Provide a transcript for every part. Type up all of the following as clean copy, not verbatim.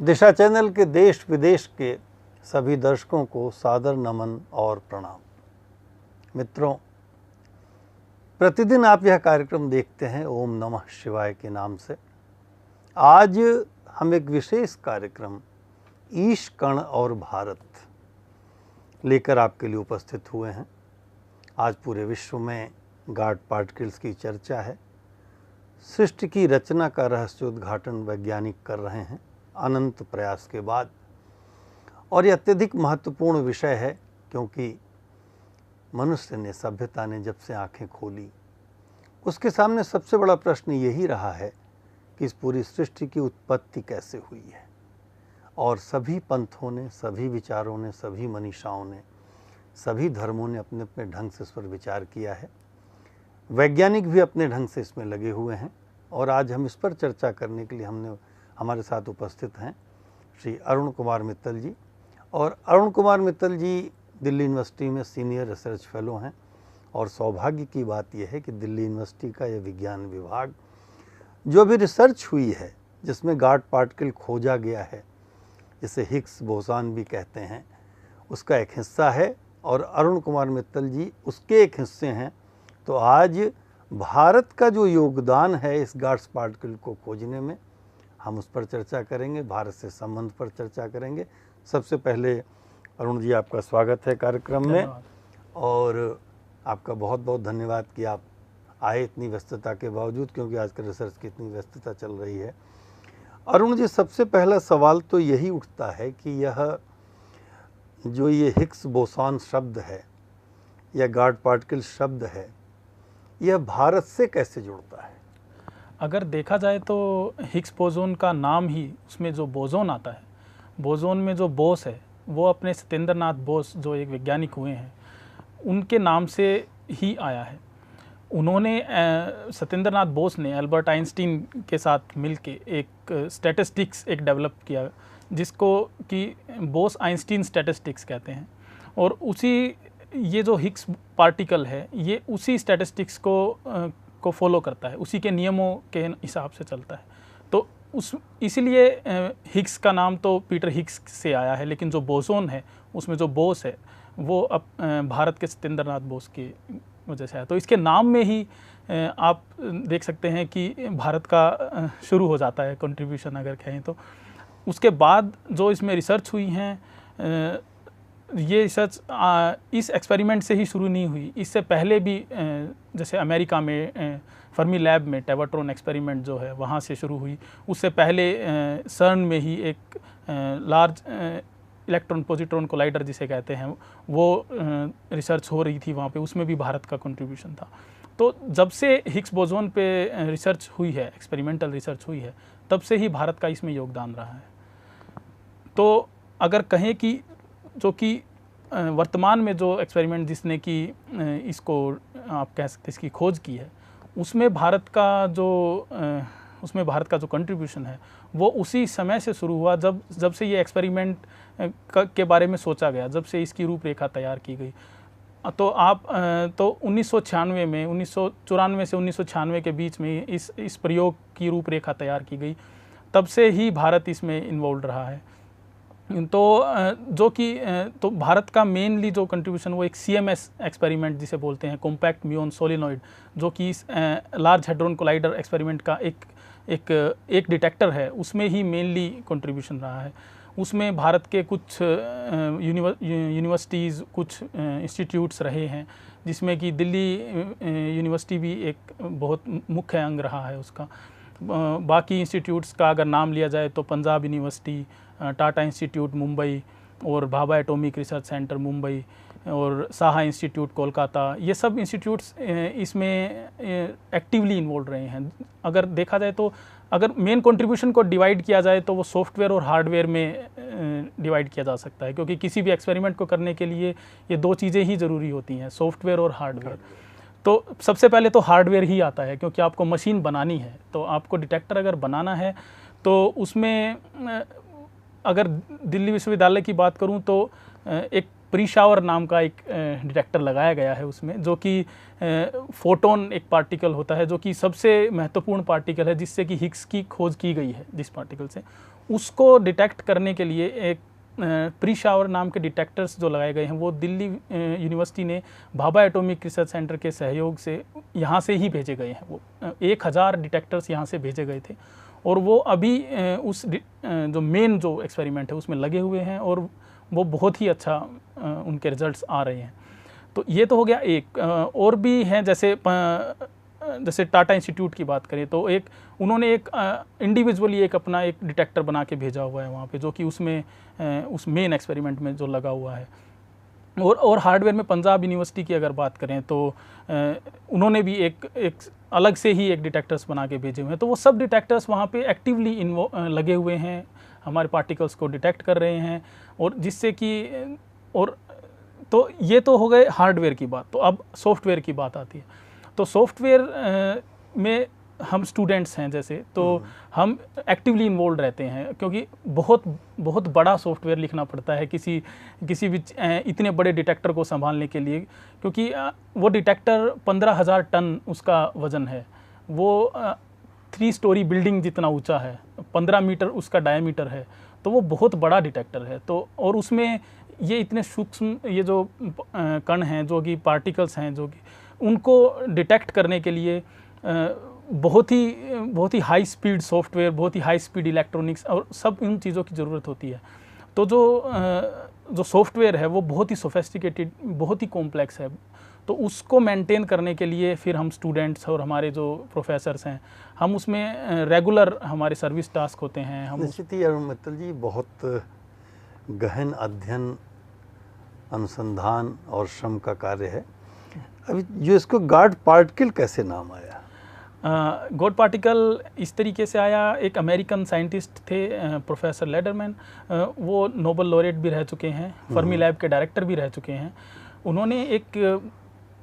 दिशा channel के देश विदेश के सभी दर्शकों को सादर नमन और प्रणाम। मित्रों, प्रतिदिन आप यह कार्यक्रम देखते हैं ओम नमः शिवाय के नाम से। आज हम एक विशेष कार्यक्रम ईश कण और भारत लेकर आपके लिए उपस्थित हुए हैं। आज पूरे विश्व में गॉड पार्टिकल्स की चर्चा है। सृष्टि की रचना का रहस्योद्घाटन वैज्ञानिक कर रहे हैं अनंत प्रयास के बाद, और यह अत्यधिक महत्वपूर्ण विषय है क्योंकि मनुष्य ने, सभ्यता ने जब से आंखें खोली, उसके सामने सबसे बड़ा प्रश्न यही रहा है कि इस पूरी सृष्टि की उत्पत्ति कैसे हुई है। और सभी पंथों ने, सभी विचारों ने, सभी मनीषाओं ने, सभी धर्मों ने अपने अपने ढंग से इस पर विचार किया है। वैज्ञानिक भी अपने ढंग से इसमें लगे हुए हैं और आज हम इस पर चर्चा करने के लिए हमारे साथ उपस्थित हैं श्री अरुण कुमार मित्तल जी। और अरुण कुमार मित्तल जी दिल्ली यूनिवर्सिटी में सीनियर रिसर्च फेलो हैं और सौभाग्य की बात यह है कि दिल्ली यूनिवर्सिटी का यह विज्ञान विभाग जो भी रिसर्च हुई है, जिसमें गॉड पार्टिकल खोजा गया है, जिसे हिग्स बोसान भी कहते हैं, उसका एक हिस्सा है और अरुण कुमार मित्तल जी उसके एक हिस्से हैं। तो आज भारत का जो योगदान है इस गॉड पार्टिकल को खोजने में, हम उस पर चर्चा करेंगे, भारत से संबंध पर चर्चा करेंगे। सबसे पहले अरुण जी, आपका स्वागत है कार्यक्रम में और आपका बहुत बहुत धन्यवाद कि आप आए इतनी व्यस्तता के बावजूद, क्योंकि आजकल रिसर्च की इतनी व्यस्तता चल रही है। अरुण जी, सबसे पहला सवाल तो यही उठता है कि यह जो ये हिग्स बोसान शब्द है या गॉड पार्टिकल शब्द है, यह भारत से कैसे जुड़ता है? अगर देखा जाए तो हिग्स बोसोन का नाम ही, उसमें जो बोसोन आता है, बोसोन में जो बोस है वो अपने सत्येंद्र नाथ बोस जो एक वैज्ञानिक हुए हैं उनके नाम से ही आया है। उन्होंने सत्येंद्र नाथ बोस ने अल्बर्ट आइंस्टीन के साथ मिलके एक स्टैटिस्टिक्स डेवलप किया जिसको कि बोस आइंस्टीन स्टैटिस्टिक्स कहते हैं। और ये जो हिग्स पार्टिकल है ये उसी स्टैटिस्टिक्स को फॉलो करता है, उसी के नियमों के हिसाब से चलता है। तो इसीलिए हिग्स का नाम तो पीटर हिग्स से आया है, लेकिन जो बोसोन है उसमें जो बोस है वो अब भारत के सत्येंद्र नाथ बोस की वजह से आया। तो इसके नाम में ही आप देख सकते हैं कि भारत का शुरू हो जाता है कंट्रीब्यूशन अगर कहें तो। उसके बाद जो इसमें रिसर्च हुई हैं, ये रिसर्च इस एक्सपेरिमेंट से ही शुरू नहीं हुई। इससे पहले भी जैसे अमेरिका में फर्मी लैब में टेवाट्रॉन एक्सपेरिमेंट जो है वहाँ से शुरू हुई। उससे पहले सर्न में ही एक लार्ज इलेक्ट्रॉन पॉजिट्रॉन कोलाइडर जिसे कहते हैं वो रिसर्च हो रही थी वहाँ पे, उसमें भी भारत का कंट्रीब्यूशन था। तो जब से हिग्स बोसोन पे रिसर्च हुई है, एक्सपेरिमेंटल रिसर्च हुई है, तब से ही भारत का इसमें योगदान रहा है। तो अगर कहें कि जो कि वर्तमान में जो एक्सपेरिमेंट जिसने कि इसको आप कह सकते हैं इसकी खोज की है, उसमें भारत का जो कंट्रीब्यूशन है वो उसी समय से शुरू हुआ जब से ये एक्सपेरिमेंट के बारे में सोचा गया, जब से इसकी रूपरेखा तैयार की गई। तो 1996 में, 1994 से 1996 के बीच में इस प्रयोग की रूपरेखा तैयार की गई। तब से ही भारत इसमें इन्वॉल्व रहा है। तो भारत का मेनली जो कंट्रीब्यूशन वो एक CMS एक्सपेरिमेंट जिसे बोलते हैं, कॉम्पैक्ट म्यून सोलिनॉइड, जो कि लार्ज हेड्रोन कोलाइडर एक्सपेरिमेंट का एक डिटेक्टर है, उसमें ही मेनली कंट्रीब्यूशन रहा है। उसमें भारत के कुछ यूनिवर्सिटीज़, कुछ इंस्टीट्यूट्स रहे हैं, जिसमें कि दिल्ली यूनिवर्सिटी भी एक बहुत मुख्य अंग रहा है उसका। बाकी इंस्टीट्यूट्स का अगर नाम लिया जाए तो पंजाब यूनिवर्सिटी, टाटा इंस्टीट्यूट मुंबई और Bhabha atomic research centre Mumbai और साहा इंस्टीट्यूट कोलकाता, ये सब इंस्टीट्यूट्स इसमें एक्टिवली इन्वॉल्व रहे हैं। अगर देखा जाए तो अगर मेन कंट्रीब्यूशन को डिवाइड किया जाए तो वो सॉफ्टवेयर और हार्डवेयर में डिवाइड किया जा सकता है, क्योंकि किसी भी एक्सपेरिमेंट को करने के लिए ये दो चीज़ें ही ज़रूरी होती हैं, सॉफ्टवेयर और हार्डवेयर। तो सबसे पहले तो हार्डवेयर ही आता है, क्योंकि आपको मशीन बनानी है। तो आपको डिटेक्टर अगर बनाना है तो उसमें अगर दिल्ली विश्वविद्यालय की बात करूं तो एक प्री शावर नाम का एक डिटेक्टर लगाया गया है उसमें, जो कि फोटोन एक पार्टिकल होता है जो कि सबसे महत्वपूर्ण पार्टिकल है, जिससे कि हिग्स की खोज की गई है जिस पार्टिकल से, उसको डिटेक्ट करने के लिए एक प्री शावर नाम के डिटेक्टर्स जो लगाए गए हैं वो दिल्ली यूनिवर्सिटी ने भाभा एटॉमिक रिसर्च सेंटर के सहयोग से यहाँ से ही भेजे गए हैं। वो 1000 डिटेक्टर्स यहाँ से भेजे गए थे और वो अभी उस जो मेन जो एक्सपेरिमेंट है उसमें लगे हुए हैं और वो बहुत ही अच्छा उनके रिजल्ट्स आ रहे हैं। तो ये तो हो गया एक। और भी हैं, जैसे टाटा इंस्टीट्यूट की बात करें तो एक उन्होंने एक इंडिविजुअली एक अपना एक डिटेक्टर बना के भेजा हुआ है वहाँ पे, जो कि उसमें उस मेन एक्सपेरिमेंट में जो लगा हुआ है। और हार्डवेयर में पंजाब यूनिवर्सिटी की अगर बात करें तो उन्होंने भी एक अलग से ही एक डिटेक्टर्स बना के भेजे हुए हैं। तो वो सब डिटेक्टर्स वहाँ पे एक्टिवली लगे हुए हैं, हमारे पार्टिकल्स को डिटेक्ट कर रहे हैं, और जिससे कि और तो ये तो हो गए हार्डवेयर की बात। तो अब सॉफ्टवेयर की बात आती है। तो सॉफ्टवेयर में हम स्टूडेंट्स हैं जैसे, तो हम एक्टिवली इन्वॉल्व रहते हैं, क्योंकि बहुत बहुत बड़ा सॉफ्टवेयर लिखना पड़ता है किसी भी इतने बड़े डिटेक्टर को संभालने के लिए, क्योंकि वो डिटेक्टर 15,000 टन उसका वज़न है। वो 3 स्टोरी बिल्डिंग जितना ऊंचा है, 15 मीटर उसका डायमीटर है, तो वो बहुत बड़ा डिटेक्टर है। तो और उसमें ये इतने सूक्ष्म ये जो कण हैं, जो कि पार्टिकल्स हैं, जो कि उनको डिटेक्ट करने के लिए बहुत ही हाई स्पीड सॉफ्टवेयर, बहुत ही हाई स्पीड इलेक्ट्रॉनिक्स और सब इन चीज़ों की ज़रूरत होती है। तो जो सॉफ्टवेयर है वो बहुत ही सोफेस्टिकेटेड, बहुत ही कॉम्प्लेक्स है। तो उसको मेंटेन करने के लिए फिर हम स्टूडेंट्स और हमारे जो प्रोफेसर्स हैं, हम उसमें रेगुलर हमारे सर्विस टास्क होते हैं। हम निश्चित ही अरुण मित्तल जी, बहुत गहन अध्ययन, अनुसंधान और श्रम का कार्य है। अभी जो इसको गॉड पार्टिकल कैसे नाम आया? गॉड पार्टिकल इस तरीके से आया, एक अमेरिकन साइंटिस्ट थे प्रोफेसर लेडरमैन, वो नोबेल लॉरेट भी रह चुके हैं, फर्मी लैब के डायरेक्टर भी रह चुके हैं। उन्होंने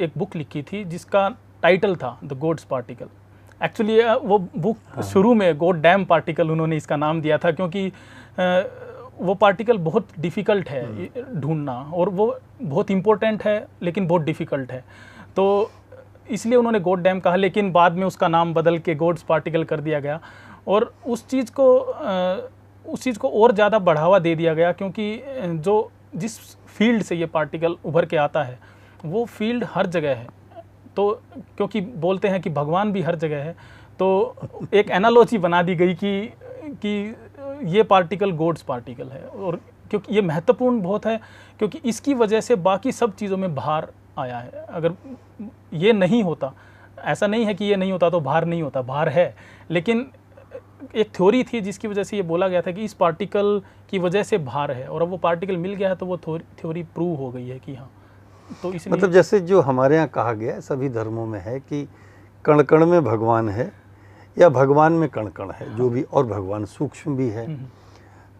एक बुक लिखी थी जिसका टाइटल था द गॉड्स पार्टिकल। एक्चुअली वो बुक शुरू में गॉड डैम पार्टिकल उन्होंने इसका नाम दिया था, क्योंकि वो पार्टिकल बहुत डिफ़िकल्ट है ढूंढना, और वो बहुत इम्पोर्टेंट है लेकिन बहुत डिफ़िकल्ट है, तो इसलिए उन्होंने गॉड डैम कहा। लेकिन बाद में उसका नाम बदल के गॉड्स पार्टिकल कर दिया गया, और उस चीज़ को और ज़्यादा बढ़ावा दे दिया गया, क्योंकि जिस फील्ड से ये पार्टिकल उभर के आता है वो फील्ड हर जगह है। तो क्योंकि बोलते हैं कि भगवान भी हर जगह है, तो एक एनालॉजी बना दी गई कि ये पार्टिकल गॉड्स पार्टिकल है, और क्योंकि ये महत्वपूर्ण बहुत है, क्योंकि इसकी वजह से बाकी सब चीज़ों में भार आया है। अगर ये नहीं होता, ऐसा नहीं है कि ये नहीं होता तो भार नहीं होता, भार है, लेकिन एक थ्योरी थी जिसकी वजह से ये बोला गया था कि इस पार्टिकल की वजह से भार है, और अब वो पार्टिकल मिल गया है तो वो थ्योरी प्रूव हो गई है कि हाँ। तो इसलिए मतलब जैसे जो हमारे यहाँ कहा गया है, सभी धर्मों में है कि कण कण में भगवान है, या भगवान में कण कण है, जो भी, और भगवान सूक्ष्म भी है।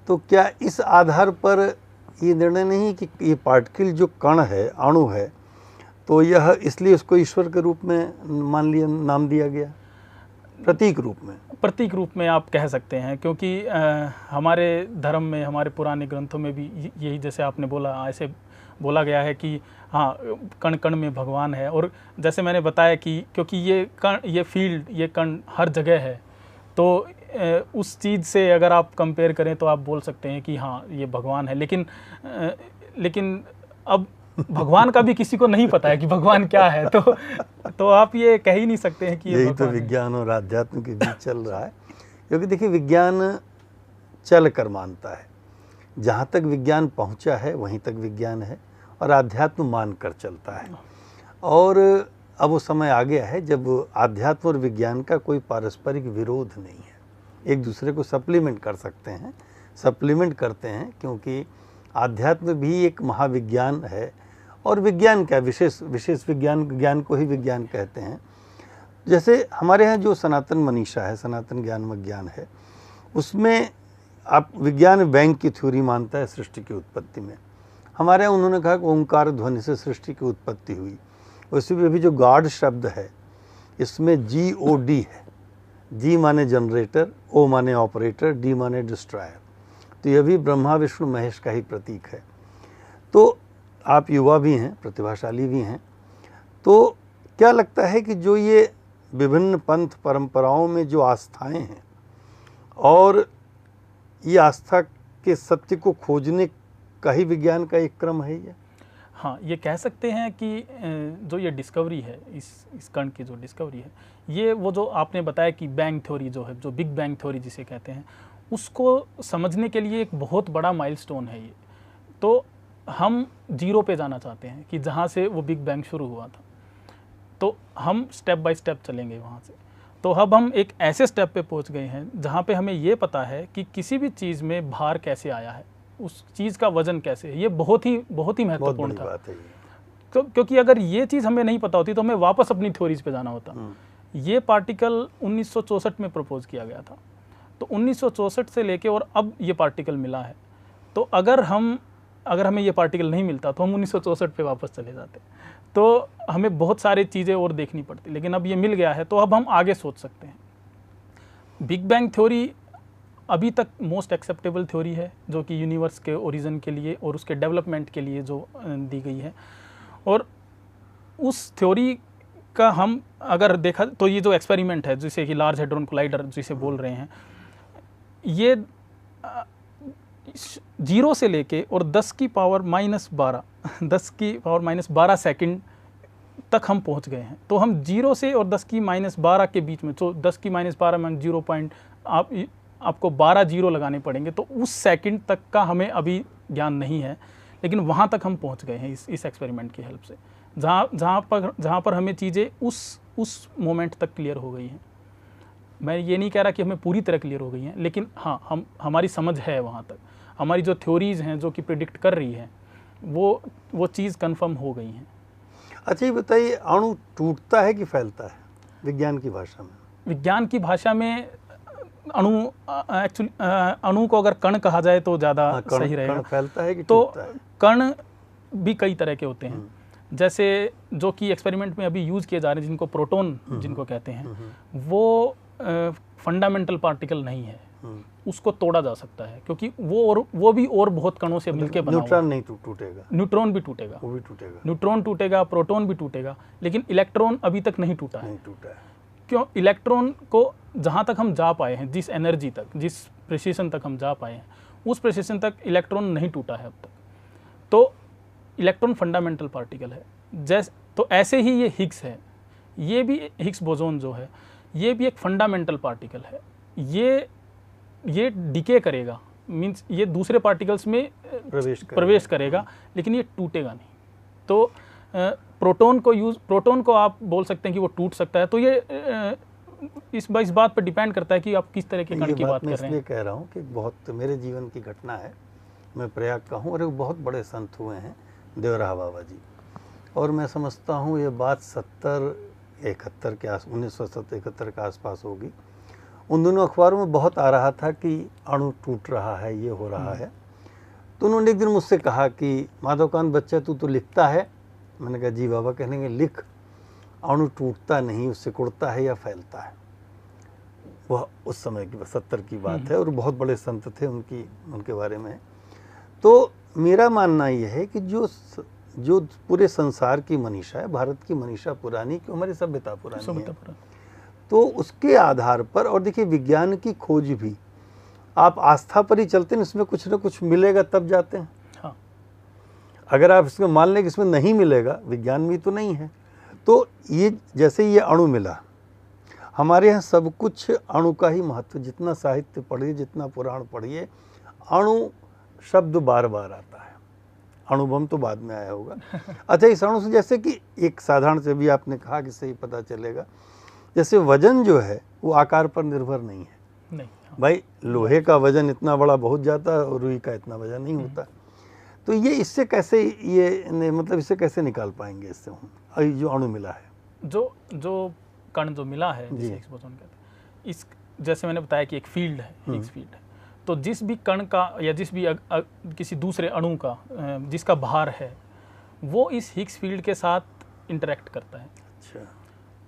तो क्या इस आधार पर ये निर्णय नहीं कि ये पार्टिकल जो कण है, अणु है, तो यह इसलिए उसको ईश्वर के रूप में नाम दिया गया, प्रतीक रूप में आप कह सकते हैं, क्योंकि हमारे धर्म में, हमारे पुराने ग्रंथों में भी यही, जैसे आपने बोला, ऐसे बोला गया है कि हाँ, कण कण में भगवान है। और जैसे मैंने बताया कि क्योंकि ये फील्ड, ये कण हर जगह है, तो उस चीज़ से अगर आप कंपेयर करें तो आप बोल सकते हैं कि हाँ, ये भगवान है। लेकिन अब भगवान का भी किसी को नहीं पता है कि भगवान क्या है, तो आप ये कह ही नहीं सकते हैं कि ये यही तो विज्ञान और आध्यात्म के बीच चल रहा है। क्योंकि देखिए, विज्ञान चल कर मानता है, जहाँ तक विज्ञान पहुँचा है वहीं तक विज्ञान है, और आध्यात्म मान कर चलता है। और अब वो समय आ गया है जब आध्यात्म और विज्ञान का कोई पारस्परिक विरोध नहीं है, एक दूसरे को सप्लीमेंट कर सकते हैं, सप्लीमेंट करते हैं, क्योंकि आध्यात्म भी एक महाविज्ञान है, और विज्ञान क्या, विशेष ज्ञान को ही विज्ञान कहते हैं। जैसे हमारे यहाँ जो सनातन मनीषा है, सनातन ज्ञान विज्ञान है, उसमें आप विज्ञान बैंक की थ्योरी मानता है सृष्टि की उत्पत्ति में। हमारे यहाँ उन्होंने कहा कि ओंकार ध्वनि से सृष्टि की उत्पत्ति हुई। उसी में भी जो गॉड शब्द है, इसमें GOD है, G माने जनरेटर, O माने ऑपरेटर, D माने डिस्ट्रॉयर। तो यह भी ब्रह्मा विष्णु महेश का ही प्रतीक है। तो आप युवा भी हैं, प्रतिभाशाली भी हैं, तो क्या लगता है कि जो ये विभिन्न पंथ परंपराओं में जो आस्थाएं हैं और ये आस्था के सत्य को खोजने का ही विज्ञान का एक क्रम है ये? हाँ, ये कह सकते हैं कि जो ये डिस्कवरी है, इस कण की जो डिस्कवरी है, ये वो जो आपने बताया कि बैंग थ्योरी जो है, जो बिग बैंग थ्योरी जिसे कहते हैं, उसको समझने के लिए एक बहुत बड़ा माइलस्टोन है ये। तो हम जीरो पे जाना चाहते हैं कि जहाँ से वो बिग बैंग शुरू हुआ था, तो हम स्टेप बाय स्टेप चलेंगे वहाँ से। तो अब हम एक ऐसे स्टेप पे पहुँच गए हैं जहाँ पे हमें ये पता है कि किसी भी चीज़ में भार कैसे आया है, उस चीज़ का वजन कैसे है। ये बहुत ही महत्वपूर्ण था। बात है ये। तो क्योंकि अगर ये चीज़ हमें नहीं पता होती तो हमें वापस अपनी थ्योरीज पे जाना होता। ये पार्टिकल 1964 में प्रपोज किया गया था, तो 1964 से लेके और अब ये पार्टिकल मिला है। तो अगर हमें ये पार्टिकल नहीं मिलता तो हम 1964 पे वापस चले जाते, तो हमें बहुत सारी चीज़ें और देखनी पड़ती। लेकिन अब ये मिल गया है तो अब हम आगे सोच सकते हैं। बिग बैंग थ्योरी अभी तक मोस्ट एक्सेप्टेबल थ्योरी है, जो कि यूनिवर्स के ओरिजिन के लिए और उसके डेवलपमेंट के लिए जो दी गई है। और उस थ्योरी का हम अगर देखा तो ये जो एक्सपेरिमेंट है, जिसे कि लार्ज हेड्रोन कोलाइडर जिसे बोल रहे हैं, ये 0 से लेके और 10 की पावर माइनस 12 सेकंड तक हम पहुंच गए हैं। तो हम 0 से और 10 की माइनस 12 के बीच में, तो 10 की माइनस 12 में 0 पॉइंट आपको 12 जीरो लगाने पड़ेंगे, तो उस सेकंड तक का हमें अभी ज्ञान नहीं है। लेकिन वहाँ तक हम पहुँच गए हैं इस एक्सपेरिमेंट की हेल्प से, जहाँ पर हमें चीज़ें उस मोमेंट तक क्लियर हो गई हैं। मैं ये नहीं कह रहा कि हमें पूरी तरह क्लियर हो गई हैं, लेकिन हाँ, हमारी समझ है वहाँ तक। हमारी जो थ्योरीज़ हैं जो कि प्रिडिक्ट कर रही हैं, वो चीज़ कंफर्म हो गई हैं। अच्छा, ये बताइए, अणु टूटता है कि फैलता है विज्ञान की भाषा में? विज्ञान की भाषा में अणु को अगर कण कहा जाए तो ज़्यादा सही रहेगा। कण फैलता है कि तो टूटता है? कण भी कई तरह के होते हैं, जैसे जो कि एक्सपेरिमेंट में अभी यूज़ किए जा रहे हैं, जिनको प्रोटॉन जिनको कहते हैं, वो फंडामेंटल पार्टिकल नहीं है। उसको तोड़ा जा सकता है, क्योंकि वो भी और बहुत कणों से मिलकर बना हुआ है। न्यूट्रॉन नहीं टूटेगा? न्यूट्रॉन भी टूटेगा, वो भी टूटेगा। न्यूट्रॉन टूटेगा, प्रोटॉन भी टूटेगा, लेकिन इलेक्ट्रॉन अभी तक नहीं टूटा है। नहीं टूटा है। क्यों? इलेक्ट्रॉन को जहाँ तक हम जा पाए हैं, जिस एनर्जी तक, जिस प्रिसीशन तक हम जा पाए हैं, उस प्रिसीशन तक इलेक्ट्रॉन नहीं टूटा है अब तक। तो इलेक्ट्रॉन फंडामेंटल पार्टिकल है। तो ऐसे ही ये हिग्स है, ये भी हिग्स बोसोन जो है, ये भी एक फंडामेंटल पार्टिकल है। ये डिके करेगा, मीन्स ये दूसरे पार्टिकल्स में प्रवेश करेगा, लेकिन ये टूटेगा नहीं। तो प्रोटॉन को आप बोल सकते हैं कि वो टूट सकता है। तो ये इस बात पर डिपेंड करता है कि आप किस तरह के कण की बात कर रहे हैं। इसलिए कह रहा हूँ कि बहुत मेरे जीवन की घटना है। मैं प्रयाग का हूँ और एक बहुत बड़े संत हुए हैं देवराहा बाबा जी, और मैं समझता हूँ ये बात 1971 के आसपास होगी। उन दोनों अखबारों में बहुत आ रहा था कि अणु टूट रहा है, ये हो रहा है। तो उन्होंने एक दिन मुझसे कहा कि माधवकांत बच्चा, तू तो लिखता है। मैंने कहा जी बाबा। कहने लिख, अणु टूटता नहीं, उससे कुड़ता है या फैलता है। वह उस समय की 70 की बात है, और बहुत बड़े संत थे, उनके बारे में। तो मेरा मानना यह है कि जो पूरे संसार की मनीषा है, भारत की मनीषा पुरानी, क्यों हमारी सभ्यता पुरानी है, तो उसके आधार पर, और देखिए विज्ञान की खोज भी आप आस्था पर ही चलते हैं, इसमें कुछ ना कुछ मिलेगा तब जाते हैं। हाँ। अगर आप इसमें मान लें कि इसमें नहीं मिलेगा, विज्ञान में तो नहीं है। तो ये जैसे ये अणु मिला, हमारे यहाँ सब कुछ अणु का ही महत्व, जितना साहित्य पढ़िए, जितना पुराण पढ़िए, अणु शब्द बार बार आता है। अणुबम तो बाद में आया होगा। अच्छा, इस अणु से जैसे कि एक साधारण से भी आपने कहा कि सही पता चलेगा, जैसे वजन जो है वो आकार पर निर्भर नहीं है। नहीं, हाँ। भाई लोहे का वजन इतना बड़ा बहुत जाता है और रुई का इतना वजन नहीं होता। तो ये इससे कैसे मतलब इससे कैसे निकाल पाएंगे इससे हम जो अणु मिला है, जो कण जो मिला है, जिसे हिग्स बोसोन कहते हैं, इस जैसे मैंने बताया कि एक फील्ड है, हिग्स फील्ड है। तो जिस भी कण का या जिस भी किसी दूसरे अणु का जिसका भार है, वो इस हिग्स फील्ड के साथ इंटरेक्ट करता है। अच्छा।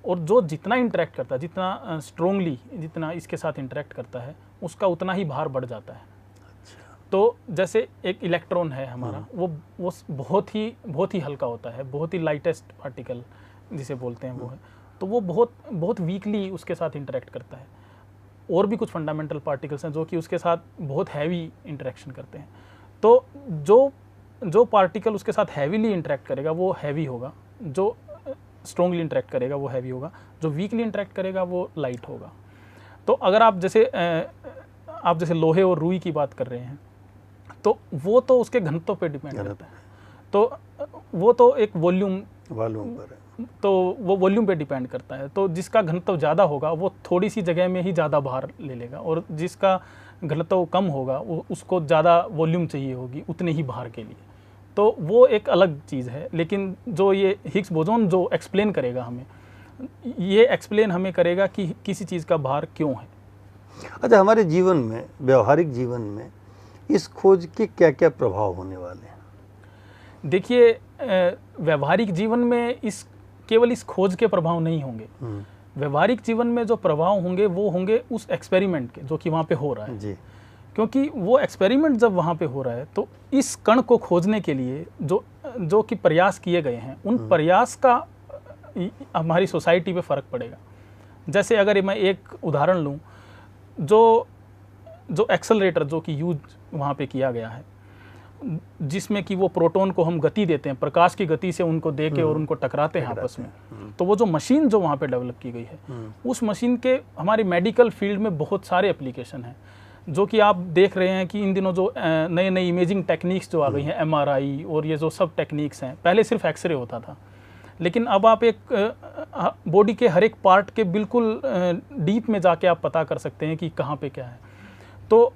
और जो जितना इंटरेक्ट करता है, जितना स्ट्रोंगली जितना इसके साथ इंटरेक्ट करता है, उसका उतना ही भार बढ़ जाता है। अच्छा। तो जैसे एक इलेक्ट्रॉन है हमारा, वो बहुत ही हल्का होता है, बहुत ही लाइटेस्ट पार्टिकल जिसे बोलते हैं वो है, तो वो बहुत वीकली उसके साथ इंटरेक्ट करता है। और भी कुछ फंडामेंटल पार्टिकल्स हैं जो कि उसके साथ बहुत हैवी इंटरेक्शन करते हैं। तो जो पार्टिकल उसके साथ हैवीली इंटरेक्ट करेगा वो हैवी होगा, जो स्ट्रॉन्गली इंटरेक्ट करेगा वो हैवी होगा, जो वीकली इंटरेक्ट करेगा वो लाइट होगा। तो अगर आप जैसे लोहे और रुई की बात कर रहे हैं, तो वो तो उसके घनत्व पे डिपेंड करता है। तो वो तो एक वॉल्यूम पर है, तो वो वॉल्यूम पे डिपेंड करता है। तो जिसका घनत्व ज़्यादा होगा वो थोड़ी सी जगह में ही ज़्यादा भार ले लेगा, और जिसका घनत्व कम होगा वो उसको ज़्यादा वॉल्यूम चाहिए होगी उतने ही भार के लिए। तो वो एक अलग चीज़ है। लेकिन जो ये हिग्स बोसॉन जो एक्सप्लेन करेगा हमें, ये एक्सप्लेन हमें करेगा कि किसी चीज़ का भार क्यों है। अच्छा, हमारे जीवन में, व्यवहारिक जीवन में इस खोज के क्या क्या प्रभाव होने वाले हैं? देखिए, व्यवहारिक जीवन में केवल इस खोज के प्रभाव नहीं होंगे। व्यवहारिक जीवन में जो प्रभाव होंगे वो होंगे उस एक्सपेरिमेंट के जो कि वहाँ पे हो रहा है जी। क्योंकि वो एक्सपेरिमेंट जब वहाँ पे हो रहा है तो इस कण को खोजने के लिए जो कि प्रयास किए गए हैं, उन प्रयास का हमारी सोसाइटी पे फ़र्क पड़ेगा। जैसे अगर मैं एक उदाहरण लूँ, जो एक्सेलरेटर जो कि यूज वहाँ पे किया गया है, जिसमें कि वो प्रोटॉन को हम गति देते हैं, प्रकाश की गति से उनको दे के और उनको टकराते हैं आपस में। तो वो जो मशीन जो वहाँ पे डेवलप की गई है, उस मशीन के हमारी मेडिकल फील्ड में बहुत सारे एप्लीकेशन हैं, जो कि आप देख रहे हैं कि इन दिनों जो नई नई इमेजिंग टेक्निक्स जो आ गई हैं, MRI और ये जो सब टेक्निक्स हैं, पहले सिर्फ एक्सरे होता था, लेकिन अब आप एक बॉडी के हर एक पार्ट के बिल्कुल डीप में जाके आप पता कर सकते हैं कि कहाँ पे क्या है। तो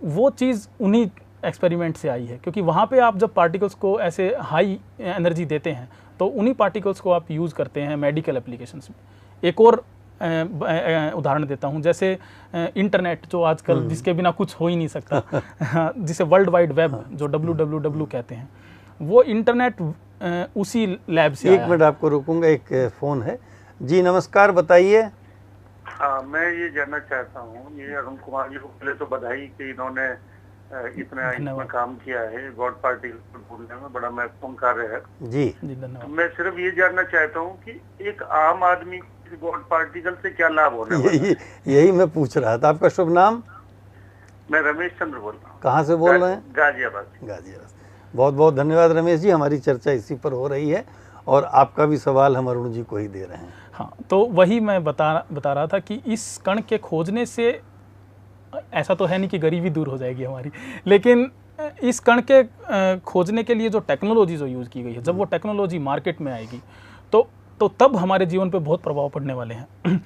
वो चीज़ उन्हीं एक्सपेरिमेंट से आई है, क्योंकि वहाँ पे आप जब पार्टिकल्स को ऐसे हाई एनर्जी देते हैं तो उन्हीं पार्टिकल्स को आप यूज़ करते हैं मेडिकल एप्लीकेशंस में। एक और उदाहरण देता हूँ, जैसे इंटरनेट जो आजकल जिसके बिना कुछ हो ही नहीं सकता जिसे वर्ल्ड वाइड वेब जो WWW कहते हैं, वो इंटरनेट उसी लैब से आया है। एक मिनट आपको रोकूंगा, एक फ़ोन है। जी नमस्कार, बताइए। हाँ, मैं ये जानना चाहता हूँ, ये अरुण कुमार जी को पहले तो बधाई कि इन्होंने इतना इसमें काम किया है, गॉड पार्टिकल ढूंढने में बड़ा महत्वपूर्ण कार्य है। जी धन्यवाद। मैं सिर्फ ये जानना चाहता हूँ कि एक आम आदमी गॉड पार्टिकल से क्या लाभ होने वाला है? यही मैं पूछ रहा था। आपका शुभ नाम? मैं रमेश चंद्र बोल रहा हूँ। कहाँ से बोल रहे हैं? गाजियाबाद। बहुत बहुत धन्यवाद रमेश जी, हमारी चर्चा इसी पर हो रही है और आपका भी सवाल हम अरुण जी को ही दे रहे हैं। हाँ, तो वही मैं बता रहा था कि इस कण के खोजने से ऐसा तो है नहीं कि गरीबी दूर हो जाएगी हमारी, लेकिन इस कण के खोजने के लिए जो टेक्नोलॉजी जो यूज़ की गई है, जब वो टेक्नोलॉजी मार्केट में आएगी तो तब हमारे जीवन पे बहुत प्रभाव पड़ने वाले हैं।